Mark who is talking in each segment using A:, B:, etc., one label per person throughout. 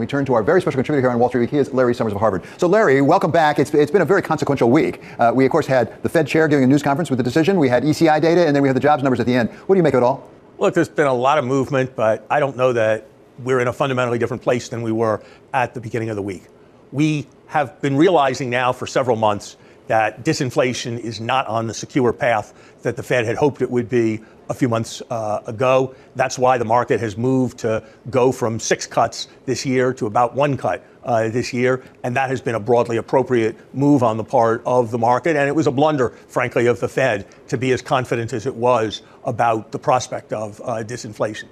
A: we turn to our very special contributor here on Wall Street Week. He is Larry Summers of Harvard. So, Larry, welcome back. It's been a very consequential week. We, of course, had the Fed chair giving a news conference with the decision. We had ECI data, and then we had the jobs numbers at the end. What do you make of it all?
B: Look, there's been a lot of movement, but I don't know that we're in a fundamentally different place than we were at the beginning of the week. We have been realizing now for several months that disinflation is not on the secure path that the Fed had hoped it would be a few months ago. That's why the market has moved to go from 6 cuts this year to about 1 cut this year. And that has been a broadly appropriate move on the part of the market. And it was a blunder, frankly, of the Fed to be as confident as it was about the prospect of disinflation.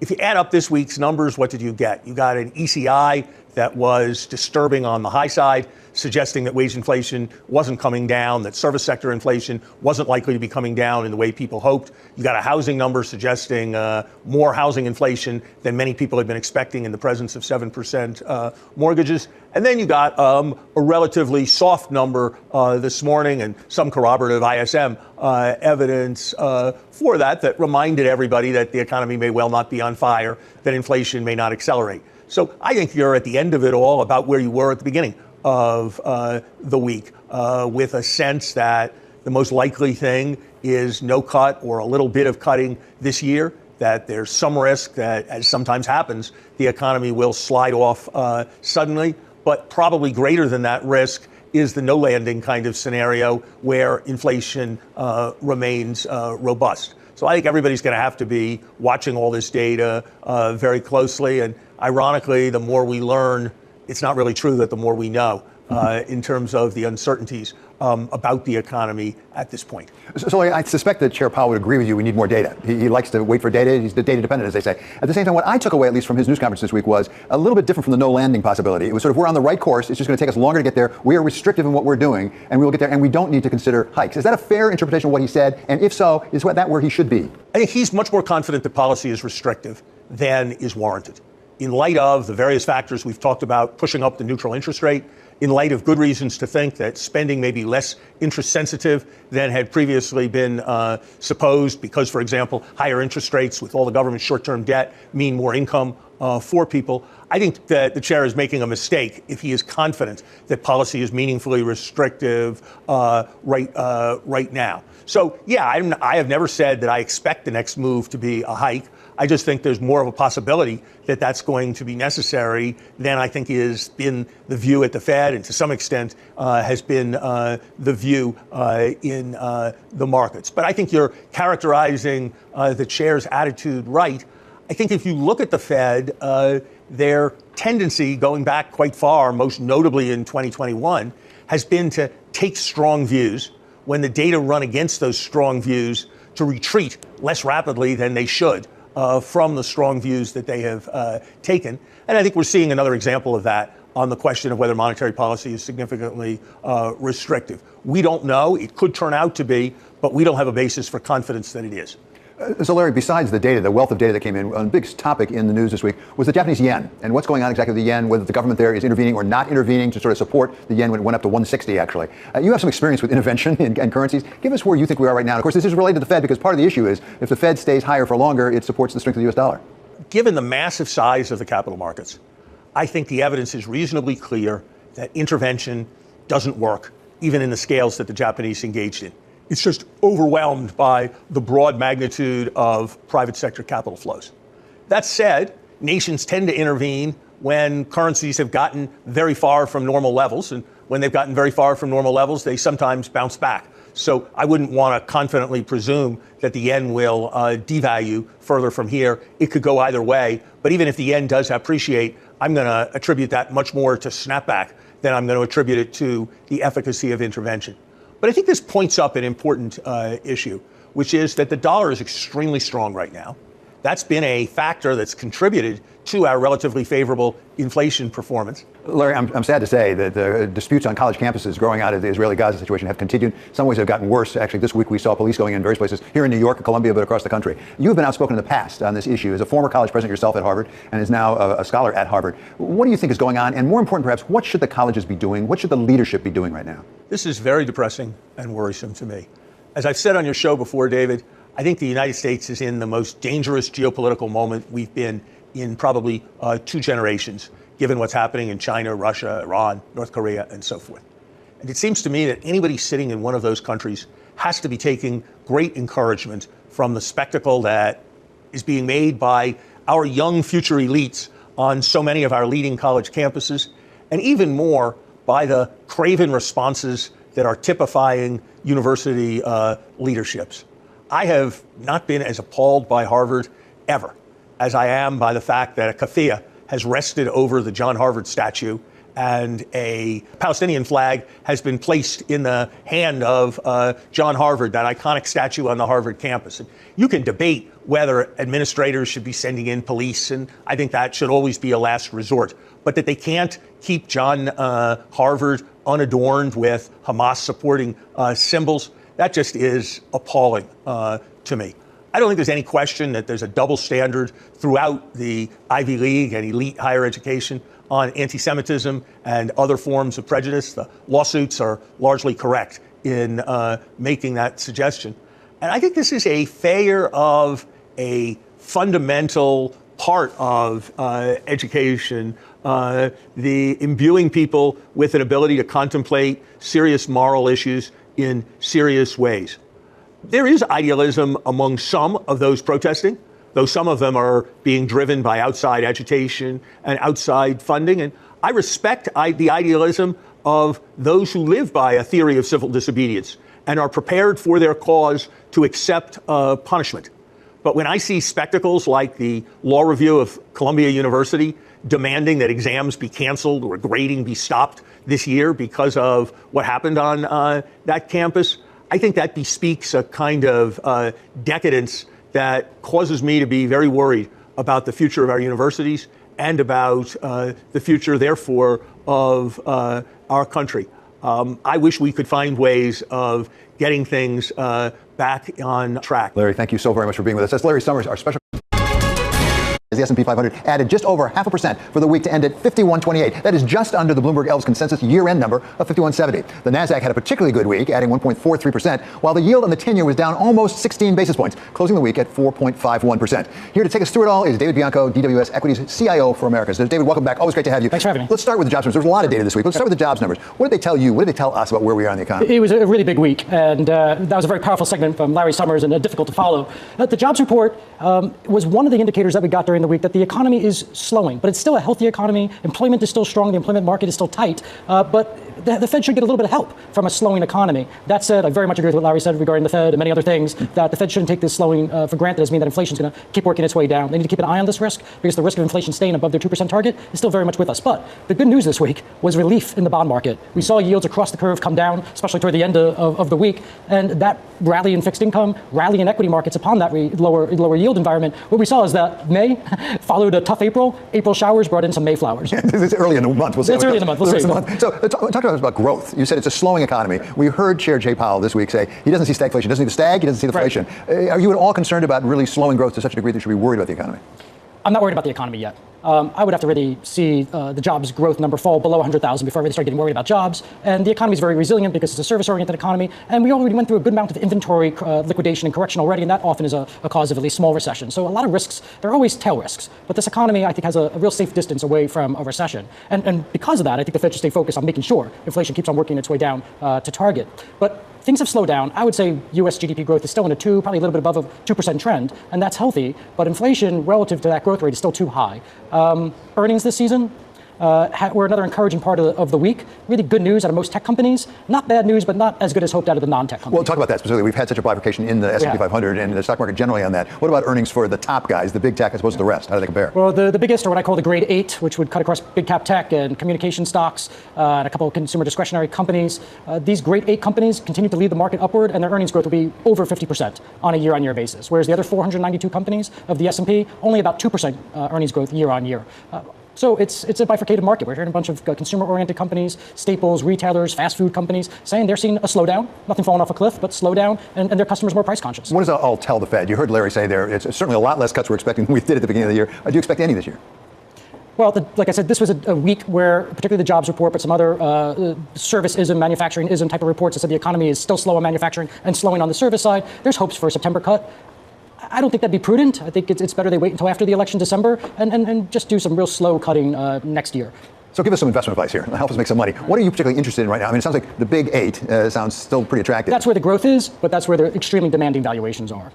B: If you add up this week's numbers, what did you get? You got an ECI that was disturbing on the high side, suggesting that wage inflation wasn't coming down, that service sector inflation wasn't likely to be coming down in the way people hoped. You got a housing number suggesting more housing inflation than many people had been expecting in the presence of 7% mortgages. And then you got a relatively soft number this morning and some corroborative ISM evidence for that reminded everybody that the economy may well not be on fire, that inflation may not accelerate. So I think you're at the end of it all about where you were at the beginning of the week, with a sense that the most likely thing is no cut or a little bit of cutting this year, that there's some risk that, as sometimes happens, the economy will slide off suddenly. But probably greater than that risk is the no landing kind of scenario where inflation remains robust. So I think everybody's going to have to be watching all this data very closely. And ironically, the more we learn, it's not really true that the more we know in terms of the uncertainties about the economy at this point.
A: So I suspect that Chair Powell would agree with you. We need more data. He likes to wait for data. He's data dependent, as they say. At the same time, what I took away, at least from his news conference this week, was a little bit different from the no landing possibility. It was sort of, we're on the right course. It's just going to take us longer to get there. We are restrictive in what we're doing, and we will get there, and we don't need to consider hikes. Is that a fair interpretation of what he said? And if so, is that where he should be?
B: I think he's much more confident that policy is restrictive than is warranted. In light of the various factors we've talked about pushing up the neutral interest rate, in light of good reasons to think that spending may be less interest sensitive than had previously been supposed because, for example, higher interest rates with all the government's short-term debt mean more income for people. I think that the chair is making a mistake if he is confident that policy is meaningfully restrictive right now. So, yeah, I have never said that I expect the next move to be a hike. I just think there's more of a possibility that that's going to be necessary than I think has been the view at the Fed, and to some extent has been the view in the markets. But I think you're characterizing the chair's attitude right. I think if you look at the Fed, their tendency going back quite far, most notably in 2021, has been to take strong views when the data run against those strong views, to retreat less rapidly than they should from the strong views that they have taken. And I think we're seeing another example of that on the question of whether monetary policy is significantly restrictive. We don't know. It could turn out to be, but we don't have a basis for confidence that it is.
A: So, Larry, besides the data, the wealth of data that came in, a big topic in the news this week was the Japanese yen and what's going on exactly with the yen, whether the government there is intervening or not intervening to sort of support the yen when it went up to 160, actually. You have some experience with intervention in currencies. Give us where you think we are right now. Of course, this is related to the Fed because part of the issue is if the Fed stays higher for longer, it supports the strength of the U.S. dollar.
B: Given the massive size of the capital markets, I think the evidence is reasonably clear that intervention doesn't work, even in the scales that the Japanese engaged in. It's just overwhelmed by the broad magnitude of private sector capital flows. That said, nations tend to intervene when currencies have gotten very far from normal levels. And when they've gotten very far from normal levels, they sometimes bounce back. So I wouldn't want to confidently presume that the yen will devalue further from here. It could go either way. But even if the yen does appreciate, I'm going to attribute that much more to snapback than I'm going to attribute it to the efficacy of intervention. But I think this points up an important issue, which is that the dollar is extremely strong right now. That's been a factor that's contributed to our relatively favorable inflation performance.
A: Larry, I'm sad to say that the disputes on college campuses growing out of the Israeli-Gaza situation have continued. Some ways have gotten worse. Actually, this week we saw police going in various places here in New York and Columbia, but across the country. You have been outspoken in the past on this issue as a former college president yourself at Harvard and is now a scholar at Harvard. What do you think is going on? And more important, perhaps, what should the colleges be doing? What should the leadership be doing right now?
B: This is very depressing and worrisome to me. As I've said on your show before, David, I think the United States is in the most dangerous geopolitical moment we've been in probably 2 generations given what's happening in China, Russia, Iran, North Korea, and so forth. And it seems to me that anybody sitting in one of those countries has to be taking great encouragement from the spectacle that is being made by our young future elites on so many of our leading college campuses, and even more by the craven responses that are typifying university leaderships. I have not been as appalled by Harvard ever as I am by the fact that a keffiyeh has rested over the John Harvard statue and a Palestinian flag has been placed in the hand of John Harvard, that iconic statue on the Harvard campus. And you can debate whether administrators should be sending in police, and I think that should always be a last resort. But that they can't keep John Harvard unadorned with Hamas-supporting symbols, that just is appalling to me. I don't think there's any question that there's a double standard throughout the Ivy League and elite higher education on anti-Semitism and other forms of prejudice. The lawsuits are largely correct in making that suggestion. And I think this is a failure of a fundamental part of education, the imbuing people with an ability to contemplate serious moral issues in serious ways. There is idealism among some of those protesting, though some of them are being driven by outside agitation and outside funding. And I respect the idealism of those who live by a theory of civil disobedience and are prepared for their cause to accept punishment. But when I see spectacles like the law review of Columbia University demanding that exams be canceled or grading be stopped this year because of what happened on that campus, I think that bespeaks a kind of decadence that causes me to be very worried about the future of our universities and about the future, therefore, of our country. I wish we could find ways of getting things back on track.
A: Larry, thank you so very much for being with us. That's Larry Summers, our special. The S&P 500 added just over 0.5% for the week to end at 51.28. That is just under the Bloomberg Elves consensus year-end number of 51.70. The Nasdaq had a particularly good week, adding 1.43%, while the yield on the 10-year was down almost 16 basis points, closing the week at 4.51%. Here to take us through it all is David Bianco, DWS Equities CIO for Americas. So David, welcome back. Always great to have you.
C: Thanks for having me.
A: Let's start with the jobs numbers. There's a lot of data this week. Let's start with the jobs numbers. What did they tell you? What did they tell us about where we are in the economy?
C: It was a really big week, and that was a very powerful segment from Larry Summers and difficult to follow. The jobs report was one of the indicators that we got during the week that the economy is slowing, but it's still a healthy economy. Employment is still strong. The employment market is still tight, but the Fed should get a little bit of help from a slowing economy. That said, I very much agree with what Larry said regarding the Fed and many other things, that the Fed shouldn't take this slowing for granted as mean that inflation is going to keep working its way down. They need to keep an eye on this risk because the risk of inflation staying above their 2% target is still very much with us. But the good news this week was relief in the bond market. We saw yields across the curve come down, especially toward the end of the week, and that rally in fixed income, rally in equity markets upon that lower yield environment. What we saw is that May followed a tough April. April showers brought in some Mayflowers.
A: It's early in the month. We'll see.
C: It's early in the month. We'll see.
A: So talk to us about growth. You said it's a slowing economy. We heard Chair Jay Powell this week say he doesn't see stagflation. He doesn't see the stag. He doesn't see the inflation. Are you at all concerned about really slowing growth to such a degree that you should be worried about the economy?
C: I'm not worried about the economy yet. I would have to really see the jobs growth number fall below 100,000 before I really start getting worried about jobs. And the economy is very resilient because it's a service-oriented economy. And we already went through a good amount of inventory liquidation and correction already, and that often is a cause of at least small recession. So a lot of risks, there are always tail risks. But this economy, I think, has a real safe distance away from a recession. And because of that, I think the Fed should stay focused on making sure inflation keeps on working its way down to target. But things have slowed down. I would say U.S. GDP growth is still in a probably a little bit above a 2% trend, and that's healthy. But inflation relative to that growth rate is still too high. Earnings this season were another encouraging part of the week. Really good news out of most tech companies. Not bad news, but not as good as hoped out of the non-tech companies.
A: Well, talk about that specifically. We've had such a bifurcation in the S&P 500 and the stock market generally on that. What about earnings for the top guys, the big tech as opposed to the rest? How do they compare?
C: Well, the biggest are what I call the grade 8, which would cut across big cap tech and communication stocks and a couple of consumer discretionary companies. These grade 8 companies continue to lead the market upward, and their earnings growth will be over 50% on a year-on-year basis, whereas the other 492 companies of the S&P, only about 2% earnings growth year-on-year. So it's a bifurcated market. We're hearing a bunch of consumer-oriented companies, staples, retailers, fast food companies saying they're seeing a slowdown, nothing falling off a cliff, but slowdown, and their customers more price conscious.
A: What does that all tell the Fed? You heard Larry say there, it's certainly a lot less cuts we're expecting than we did at the beginning of the year. Do you expect any this year?
C: Well, like I said, this was a week where, particularly the jobs report, but some other service-ism, manufacturing-ism type of reports that said the economy is still slow on manufacturing and slowing on the service side. There's hopes for a September cut. I don't think that'd be prudent. I think it's better they wait until after the election, December, and just do some real slow cutting next year.
A: So give us some investment advice here. Help us make some money. What are you particularly interested in right now? I mean, it sounds like the big eight sounds still pretty attractive.
C: That's where the growth is, but that's where the extremely demanding valuations are.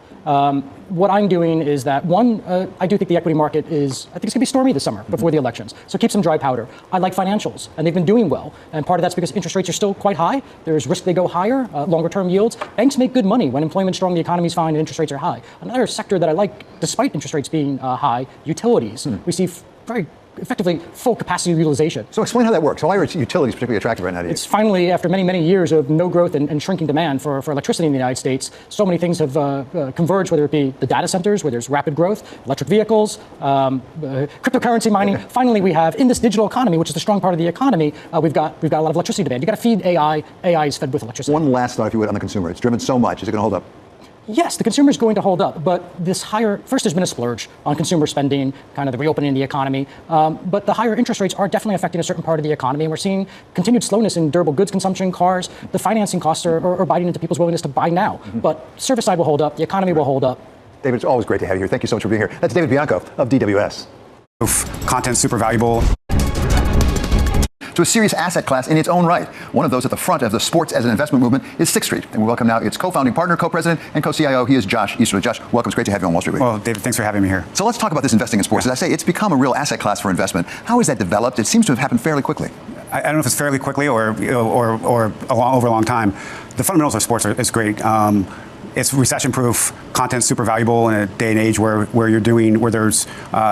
C: What I'm doing is that, one, I do think the equity market I think it's going to be stormy this summer before the elections. So keep some dry powder. I like financials, and they've been doing well. And part of that's because interest rates are still quite high. There's risk they go higher, longer term yields. Banks make good money when employment's strong, the economy's fine, and interest rates are high. Another sector that I like, despite interest rates being high, utilities. We see very effectively full capacity utilization.
A: So explain how that works. Why are utilities particularly attractive right now to you?
C: It's finally, after many, many years of no growth and shrinking demand for electricity in the United States, so many things have converged, whether it be the data centers, where there's rapid growth, electric vehicles, cryptocurrency mining. Finally, we have, in this digital economy, which is the strong part of the economy, we've got a lot of electricity demand. You've got to feed AI. AI is fed with electricity.
A: One last thought, if you would, on the consumer. It's driven so much. Is it going to hold up?
C: Yes, the consumer is going to hold up, but first there's been a splurge on consumer spending, kind of the reopening of the economy, but the higher interest rates are definitely affecting a certain part of the economy, and we're seeing continued slowness in durable goods consumption, cars. The financing costs are biting into people's willingness to buy now, but service side will hold up, the economy will hold up.
A: David, it's always great to have you here. Thank you so much for being here. That's David Bianco of DWS.
D: Content's super valuable.
A: To a serious asset class in its own right. One of those at the front of the sports as an investment movement is Sixth Street. And we welcome now its co-founding partner, co-president, and co-CIO. He is Josh Easterly. Josh, welcome. It's great to have you on Wall Street Week.
D: Well, David, thanks for having me here.
A: So let's talk about this investing in sports. As I say, it's become a real asset class for investment. How has that developed? It seems to have happened fairly quickly.
D: I don't know if it's fairly quickly or over a long time. The fundamentals of sports is great. It's recession-proof. Content's super valuable in a day and age where there's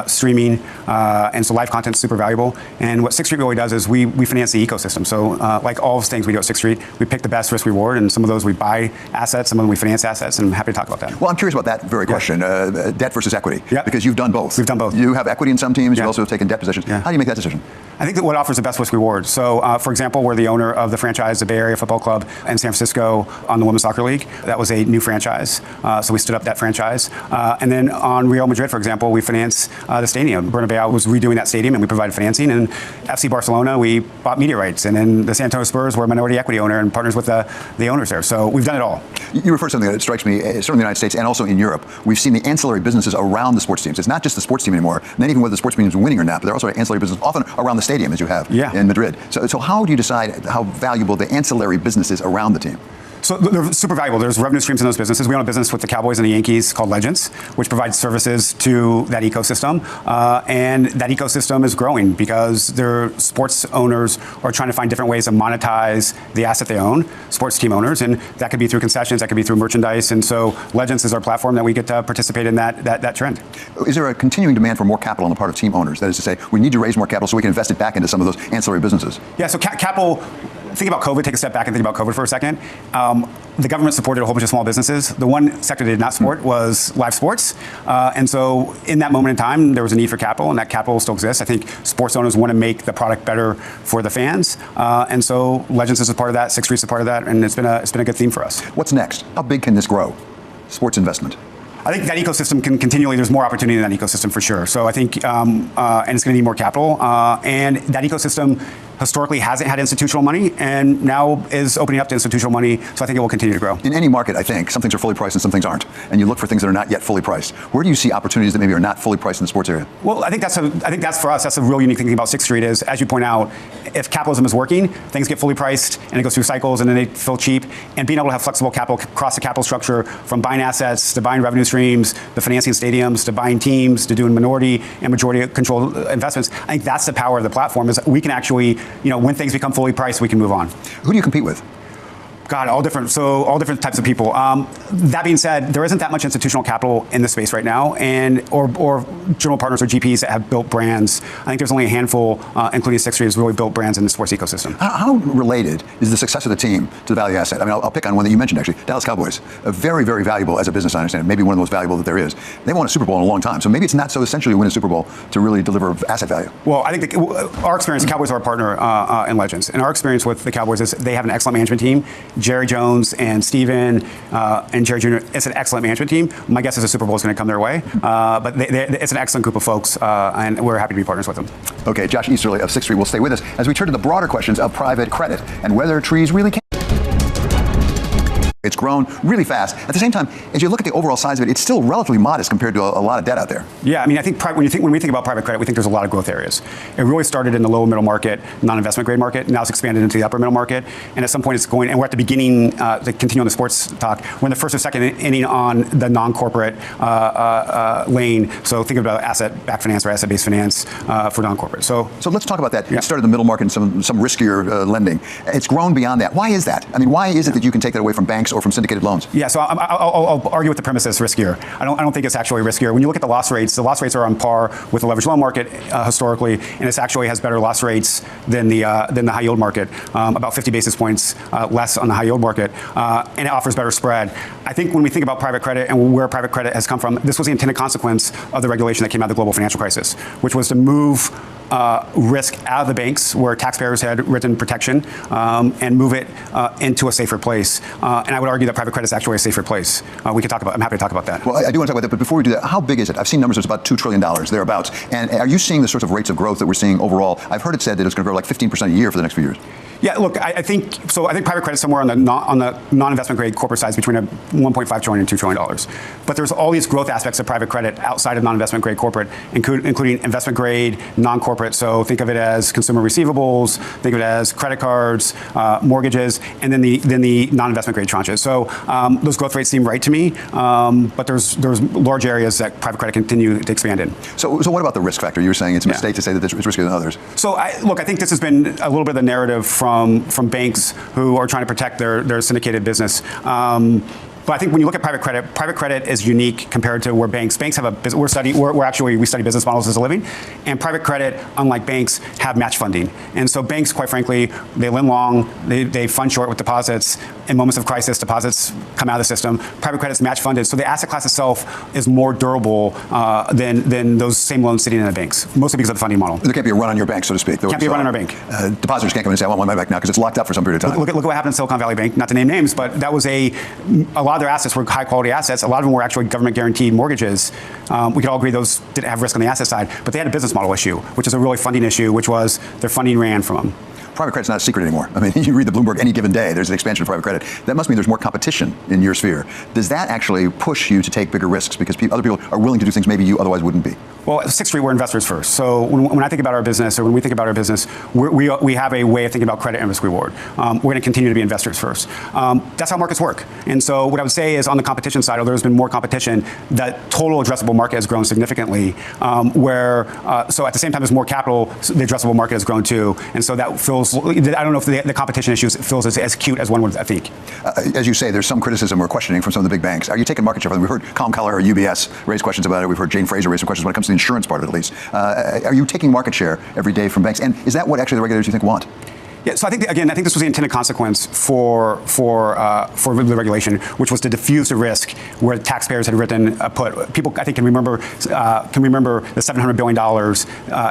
D: streaming, and so live content's super valuable. And what Sixth Street really does is we finance the ecosystem. So like all things we do at Sixth Street, we pick the best risk reward, and some of those we buy assets, some of them we finance assets, and I'm happy to talk about that.
A: Well, I'm curious about that very question, debt versus equity, because you've done both.
D: We've done both.
A: You have equity in some teams, you've also taken debt positions. How do you make that decision?
D: I think that what offers the best risk reward. So, for example, we're the owner of the franchise, the Bay Area Football Club in San Francisco on the Women's Soccer League. That was a new franchise, so we stood up that franchise. And then on Real Madrid, for example, we financed the stadium. Bernabeu was redoing that stadium, and we provided financing. And FC Barcelona, we bought media rights. And then the San Antonio Spurs were a minority equity owner and partners with the owners there. So we've done it all.
A: You refer to something that strikes me, certainly in the United States and also in Europe. We've seen the ancillary businesses around the sports teams. It's not just the sports team anymore, not even whether the sports team is winning or not, but there are also ancillary businesses often around the stadium, as you have in Madrid. So how do you decide how valuable the ancillary business is around the team?
D: So they're super valuable. There's revenue streams in those businesses. We own a business with the Cowboys and the Yankees called Legends, which provides services to that ecosystem. And that ecosystem is growing because their sports owners are trying to find different ways to monetize the asset they own, sports team owners. And that could be through concessions, that could be through merchandise. And so Legends is our platform that we get to participate in that trend.
A: Is there a continuing demand for more capital on the part of team owners? That is to say, we need to raise more capital so we can invest it back into some of those ancillary businesses.
D: Yeah, so capital. Think about COVID, take a step back and think about COVID for a second. The government supported a whole bunch of small businesses. The one sector they did not support was live sports. And so in that moment in time, there was a need for capital, and that capital still exists. I think sports owners want to make the product better for the fans. And so Legends is a part of that, Sixth Street's a part of that, and it's been a good theme for us.
A: What's next? How big can this grow? Sports investment.
D: I think that ecosystem can continually, there's more opportunity in that ecosystem for sure. So I think, and it's going to need more capital. And that ecosystem historically hasn't had institutional money and now is opening up to institutional money. So I think it will continue to grow.
A: In any market, I think, some things are fully priced and some things aren't. And you look for things that are not yet fully priced. Where do you see opportunities that maybe are not fully priced in the sports area?
D: Well, I think that's for us, that's a real unique thing about Sixth Street is, as you point out, if capitalism is working, things get fully priced and it goes through cycles and then they feel cheap. And being able to have flexible capital across the capital structure, from buying assets to buying revenue streams, to financing stadiums, to buying teams, to doing minority and majority controlled investments. I think that's the power of the platform, is we can actually, when things become fully priced, we can move on.
A: Who do you compete with?
D: God, all different types of people. That being said, there isn't that much institutional capital in the space right now, and or general partners or GPs that have built brands. I think there's only a handful, including Sixth Street, has really built brands in the sports ecosystem.
A: How related is the success of the team to the value asset? I mean, I'll pick on one that you mentioned, actually, Dallas Cowboys. Very, very valuable as a business, I understand. Maybe one of the most valuable that there is. They won a Super Bowl in a long time, so maybe it's not so essential to win a Super Bowl to really deliver asset value.
D: Well, I think our experience, the Cowboys are our partner in Legends, and our experience with the Cowboys is they have an excellent management team. Jerry Jones and Steven and Jerry Jr. It's an excellent management team. My guess is the Super Bowl is going to come their way. But it's an excellent group of folks, and we're happy to be partners with them.
A: Okay, Josh Easterly of Sixth Street will stay with us as we turn to the broader questions of private credit and whether trees really can. It's grown really fast. At the same time, as you look at the overall size of it, it's still relatively modest compared to a lot of debt out there.
D: Yeah, I mean, I think when we think about private credit, we think there's a lot of growth areas. It really started in the lower middle market, non-investment grade market. Now it's expanded into the upper middle market, and at some point it's going. And we're at the beginning. To continue on the sports talk, we're in the first or second inning on the non-corporate lane. So think about asset-backed finance or asset-based finance for non-corporate. So
A: let's talk about that.
D: Yeah.
A: It started in the middle market and some riskier lending. It's grown beyond that. Why is that? I mean, why is it that you can take that away from banks or from syndicated loans?
D: Yeah, so I'll argue with the premise that it's riskier. I don't think it's actually riskier. When you look at the loss rates are on par with the leveraged loan market historically, and it actually has better loss rates than the high yield market, about 50 basis points less on the high yield market, and it offers better spread. I think when we think about private credit and where private credit has come from, this was the intended consequence of the regulation that came out of the global financial crisis, which was to move risk out of the banks where taxpayers had written protection and move it into a safer place. And I would argue that private credit is actually a safer place. I'm happy to talk about that.
A: Well, I do want to talk about that, but before we do that, how big is it? I've seen numbers that's about $2 trillion, thereabouts. And are you seeing the sorts of rates of growth that we're seeing overall? I've heard it said that it's going to grow like 15% a year for the next few years.
D: Yeah, look, I think private credit is somewhere on the non-investment grade corporate side between $1.5 trillion and $2 trillion. But there's all these growth aspects of private credit outside of non-investment grade corporate, including investment grade, non-corporate. So think of it as consumer receivables, think of it as credit cards, mortgages, and then the non-investment grade tranches. So those growth rates seem right to me. But there's large areas that private credit continue to expand in.
A: So what about the risk factor? You were saying it's a mistake to say that it's riskier than others.
D: So I think this has been a little bit of the narrative from banks who are trying to protect their syndicated business. But I think when you look at private credit is unique compared to where banks have a business. We study business models as a living, and private credit, unlike banks, have match funding. And so banks, quite frankly, they lend long, they fund short with deposits. In moments of crisis, deposits come out of the system. Private credit is match funded, so the asset class itself is more durable than those same loans sitting in the banks, mostly because of the funding model.
A: There can't be a run on your bank, so to speak.
D: Can't be a run on our bank.
A: Depositors can't come in and say, I want my money back now because it's locked up for some period of time.
D: Look at what happened in Silicon Valley Bank, not to name names, but that was a lot of their assets were high quality assets. A lot of them were actually government guaranteed mortgages. We could all agree those didn't have risk on the asset side, but they had a business model issue, which is a really funding issue, which was their funding ran from them.
A: Private credit's not a secret anymore. I mean, you read the Bloomberg any given day, there's an expansion of private credit. That must mean there's more competition in your sphere. Does that actually push you to take bigger risks because other people are willing to do things maybe you otherwise wouldn't be?
D: Well, at Sixth Street, we're investors first. So when I think about our business, or when we think about our business, we have a way of thinking about credit and risk reward. We're going to continue to be investors first. That's how markets work. And so what I would say is on the competition side, although there's been more competition, that total addressable market has grown significantly, so at the same time there's more capital, the addressable market has grown too. And so that feels, I don't know if the competition issues feels as cute as one would think.
A: As you say, there's some criticism or questioning from some of the big banks. Are you taking market share from them? We've heard Colm Keller or UBS raise questions about it. We've heard Jane Fraser raise some questions when it comes to the insurance part of it, at least. Are you taking market share every day from banks? And is that what actually the regulators you think want?
D: Yeah, so I think this was the intended consequence for the regulation, which was to diffuse the risk where taxpayers had written put. People, I think, can remember the $700 billion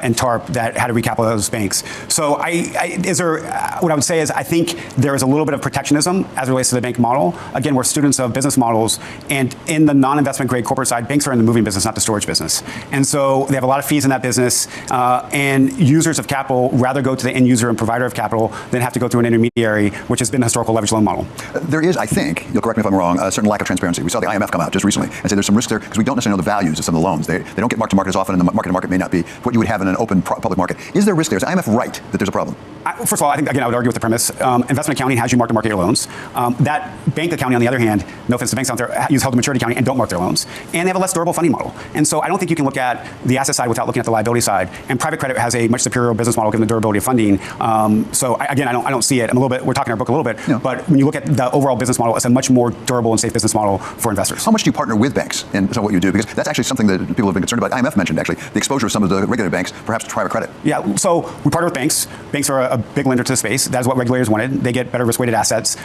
D: in TARP that had to recapitalize those banks. So what I would say is I think there is a little bit of protectionism as it relates to the bank model. Again, we're students of business models, and in the non-investment grade corporate side, banks are in the moving business, not the storage business. And so they have a lot of fees in that business, and users of capital rather go to the end user and provider of capital than have to go through an intermediary, which has been the historical leveraged loan model.
A: There is, I think, you'll correct me if I'm wrong, a certain lack of transparency. We saw the IMF come out just recently and say there's some risk there because we don't necessarily know the values of some of the loans. They don't get marked to market as often, and the market to market may not be what you would have in an open public market. Is there risk there? Is the IMF right that there's a problem?
D: First of all, I think, again, I would argue with the premise. Investment accounting has you mark to market your loans. That bank accounting, on the other hand, no offense to banks out there, use held to maturity accounting and don't mark their loans. And they have a less durable funding model. And so I don't think you can look at the asset side without looking at the liability side. And private credit has a much superior business model given the durability of funding. I don't see it. We're talking our book a little bit,
A: yeah.
D: But when you look at the overall business model, it's a much more durable and safe business model for investors.
A: How much do you partner with banks in some of what you do? Because that's actually something that people have been concerned about. IMF mentioned, actually, the exposure of some of the regular banks, perhaps to private credit.
D: Yeah, so we partner with banks. Banks are a big lender to the space. That's what regulators wanted. They get better risk-weighted assets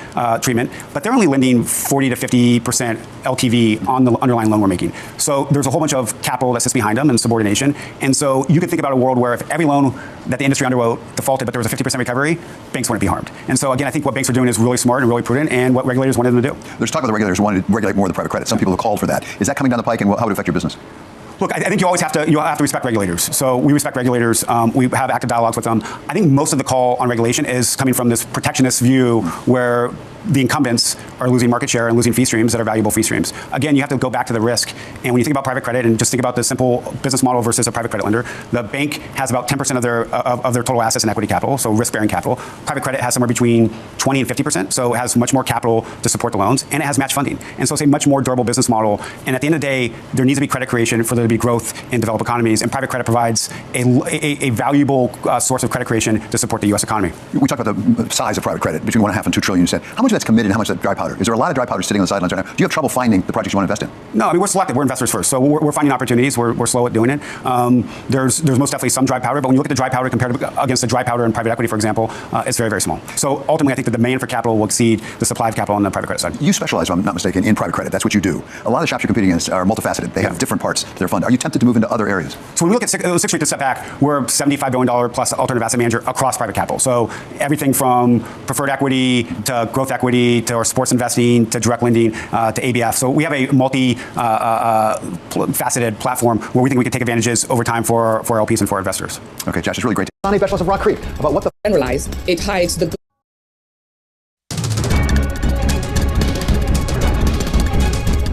D: treatment, but they're only lending 40 to 50% LTV on the underlying loan we're making. So there's a whole bunch of capital that sits behind them and subordination. And so you could think about a world where if every loan that the industry underwrote defaulted, but there was a 50% recovery, banks wouldn't be harmed. And so again, I think what banks are doing is really smart and really prudent, and what regulators wanted them to do.
A: There's talk about the regulators wanting to regulate more of the private credit. Some people have called for that. Is that coming down the pike, and how would it affect your business?
D: Look, I think you always have to respect regulators. So we respect regulators. We have active dialogues with them. I think most of the call on regulation is coming from this protectionist view where the incumbents are losing market share and losing fee streams that are valuable fee streams. Again, you have to go back to the risk. And when you think about private credit and just think about the simple business model versus a private credit lender, the bank has about 10% of their total assets in equity capital, so risk-bearing capital. Private credit has somewhere between 20 and 50%, so it has much more capital to support the loans, and it has match funding. And so it's a much more durable business model. And at the end of the day, there needs to be credit creation for there to be growth in developed economies, and private credit provides a valuable source of credit creation to support the U.S. economy.
A: We talked about the size of private credit, between 1.5 and 2 trillion, you said. How much of that's committed and how much of that's dry powder? Is there a lot of dry powder sitting on the sidelines right now? Do you have trouble finding the projects you want to invest in?
D: No, I mean, we're selective. We're investors first. So we're finding opportunities. We're slow at doing it. There's most definitely some dry powder, but when you look at the dry powder compared against the dry powder in private equity, for example, it's very, very small. So ultimately, I think the demand for capital will exceed the supply of capital on the private credit side.
A: You specialize, if I'm not mistaken, in private credit. That's what you do. A lot of the shops you're competing against are multifaceted. They have different parts to their fund. Are you tempted to move into other areas?
D: So when we look at Sixth Street to step back, we're a $75 billion plus alternative asset manager across private capital. So everything from preferred equity to growth equity to our sports investing to direct lending to ABF. So we have a multi-faceted platform where we think we can take advantages over time for our LPs and for our investors.
A: Okay, Josh, it's really great. Sonny Bechless of Rock Creek about what the
E: generalize, it hides the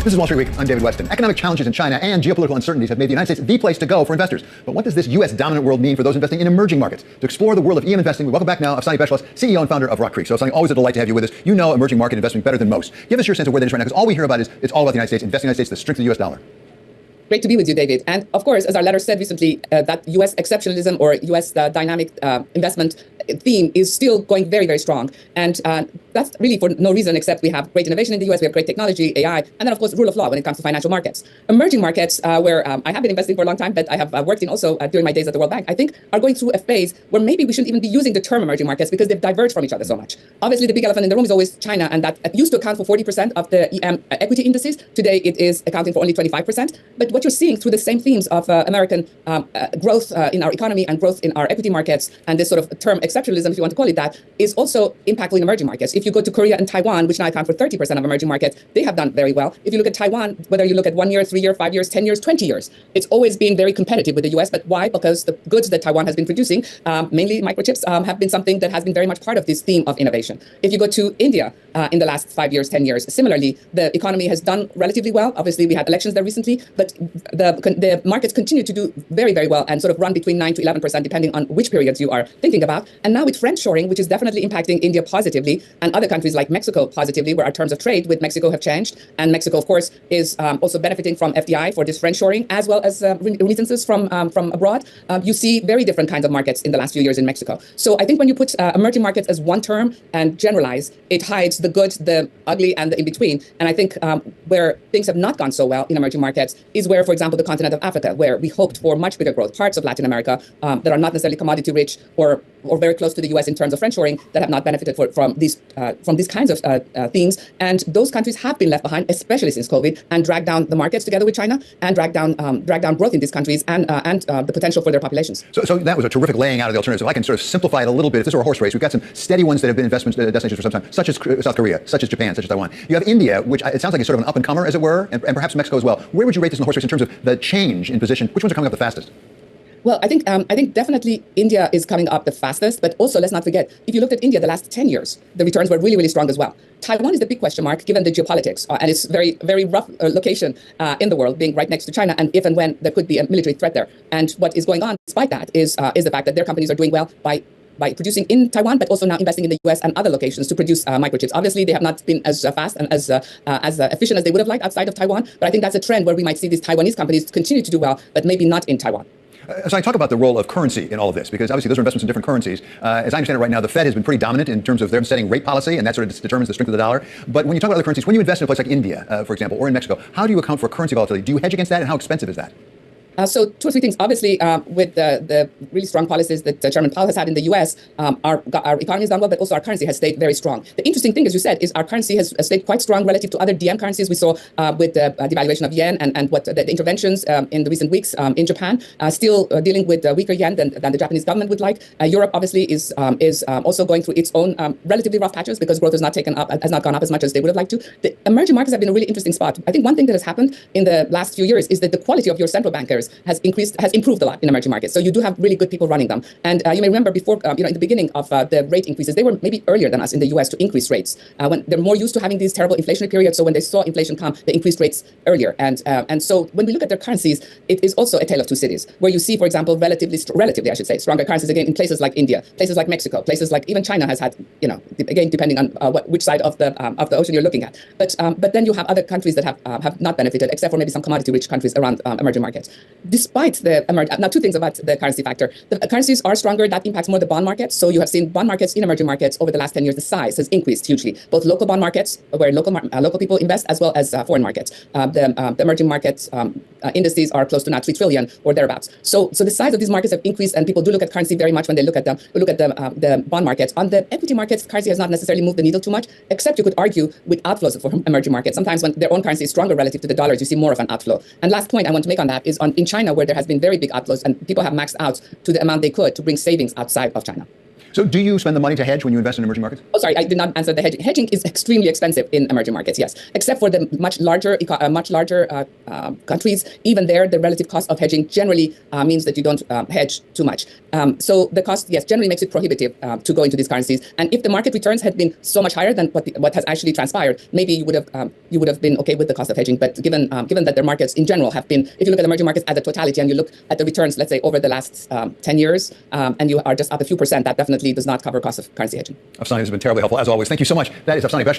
A: This is Wall Street Week. I'm David Weston. Economic challenges in China and geopolitical uncertainties have made the United States the place to go for investors. But what does this U.S. dominant world mean for those investing in emerging markets? To explore the world of EM investing, we welcome back now Sonny Bechless, CEO and founder of Rock Creek. So, Sonny, always a delight to have you with us. You know emerging market investing better than most. Give us your sense of where that is right now, because all we hear about is it's all about the United States, investing in the United States, the strength of the U.S. dollar.
E: Great to be with you, David. And of course, as our letter said recently, that U.S. exceptionalism or U.S. Dynamic investment theme is still going very, very strong. And that's really for no reason except we have great innovation in the U.S., we have great technology, AI, and then, of course, rule of law when it comes to financial markets. Emerging markets, where I have been investing for a long time, but I have worked in also during my days at the World Bank, I think are going through a phase where maybe we shouldn't even be using the term emerging markets because they've diverged from each other so much. Obviously, the big elephant in the room is always China, and that used to account for 40% of the EM equity indices. Today, it is accounting for only 25%. But what you're seeing through the same themes of American growth in our economy and growth in our equity markets, and this sort of term exceptionalism, if you want to call it that, is also impactful in emerging markets. If you go to Korea and Taiwan, which now account for 30% of emerging markets, they have done very well. If you look at Taiwan, whether you look at 1 year, 3 year, 5 years, 10 years, 20 years, it's always been very competitive with the US. But why? Because the goods that Taiwan has been producing, mainly microchips, have been something that has been very much part of this theme of innovation. If you go to India in the last 5 years, 10 years, similarly, the economy has done relatively well. Obviously, we had elections there recently, but the markets continue to do very, very well and sort of run between 9 to 11%, depending on which periods you are thinking about. And now with friendshoring, which is definitely impacting India positively, and other countries like Mexico positively, where our terms of trade with Mexico have changed. And Mexico, of course, is also benefiting from FDI for this friendshoring, as well as remittances from abroad. You see very different kinds of markets in the last few years in Mexico. So I think when you put emerging markets as one term and generalize, it hides the good, the ugly, and the in-between. And I think where things have not gone so well in emerging markets is where, for example, the continent of Africa, where we hoped for much bigger growth, parts of Latin America that are not necessarily commodity rich or very close to the U.S. in terms of friendshoring, that have not benefited from these kinds of themes. And those countries have been left behind, especially since COVID, and dragged down the markets together with China, and dragged down growth in these countries and the potential for their populations.
A: So that was a terrific laying out of the alternatives. If I can sort of simplify it a little bit, if this were a horse race, we've got some steady ones that have been investment destinations for some time, such as South Korea, such as Japan, such as Taiwan. You have India, which it sounds like is sort of an up-and-comer, as it were, and perhaps Mexico as well. Where would you rate this in the horse race in terms of the change in position? Which ones are coming up the fastest?
E: Well, I think definitely India is coming up the fastest, but also let's not forget, if you looked at India the last 10 years, the returns were really, really strong as well. Taiwan is the big question mark given the geopolitics and its very, very rough location in the world, being right next to China, and if and when there could be a military threat there. And what is going on despite that is the fact that their companies are doing well by producing in Taiwan, but also now investing in the U.S. and other locations to produce microchips. Obviously, they have not been as fast and as efficient as they would have liked outside of Taiwan, but I think that's a trend where we might see these Taiwanese companies continue to do well, but maybe not in Taiwan.
A: So I talk about the role of currency in all of this, because obviously those are investments in different currencies. As I understand it right now, the Fed has been pretty dominant in terms of their setting rate policy, and that sort of determines the strength of the dollar. But when you talk about other currencies, when you invest in a place like India, for example, or in Mexico, how do you account for currency volatility? Do you hedge against that, and how expensive is that?
E: So two or three things. Obviously, with the really strong policies that Chairman Powell has had in the U.S., our economy has done well, but also our currency has stayed very strong. The interesting thing, as you said, is our currency has stayed quite strong relative to other DM currencies. We saw with the devaluation of yen and what the interventions in the recent weeks in Japan, still dealing with weaker yen than the Japanese government would like. Europe obviously is also going through its own relatively rough patches because growth has not gone up as much as they would have liked to. The emerging markets have been a really interesting spot. I think one thing that has happened in the last few years is that the quality of your central bankers has improved a lot in emerging markets. So you do have really good people running them. And you may remember before, in the beginning of the rate increases, they were maybe earlier than us in the US to increase rates. When they're more used to having these terrible inflationary periods, so when they saw inflation come, they increased rates earlier. And so when we look at their currencies, it is also a tale of two cities, where you see, for example, relatively, I should say, stronger currencies again in places like India, places like Mexico, places like even China has had, again, depending on which side of the ocean you're looking at. But then you have other countries that have not benefited, except for maybe some commodity-rich countries around emerging markets. Despite now, two things about the currency factor. The currencies are stronger. That impacts more the bond markets. So you have seen bond markets in emerging markets over the last 10 years. The size has increased hugely. Both local bond markets, where local people invest, as well as foreign markets. The emerging markets indices are close to now 3 trillion or thereabouts. So the size of these markets have increased, and people do look at currency very much when they look at them. Look at the bond markets. On the equity markets, currency has not necessarily moved the needle too much, except you could argue with outflows from emerging markets. Sometimes when their own currency is stronger relative to the dollars, you see more of an outflow. And last point I want to make on that is in China, where there has been very big outflows, and people have maxed out to the amount they could to bring savings outside of China.
A: So do you spend the money to hedge when you invest in emerging markets?
E: Oh, sorry, I did not answer the hedging. Hedging is extremely expensive in emerging markets, yes. Except for the much larger countries, even there, the relative cost of hedging generally means that you don't hedge too much. So the cost, yes, generally makes it prohibitive to go into these currencies. And if the market returns had been so much higher than what has actually transpired, maybe you would have been okay with the cost of hedging. But given that their markets in general have been, if you look at emerging markets as a totality and you look at the returns, let's say over the last 10 years, and you are just up a few percent, that definitely does not cover cost of currency hedging.
A: Afsani, this has been terribly helpful, as always. Thank you so much. That is Afsani Beshra.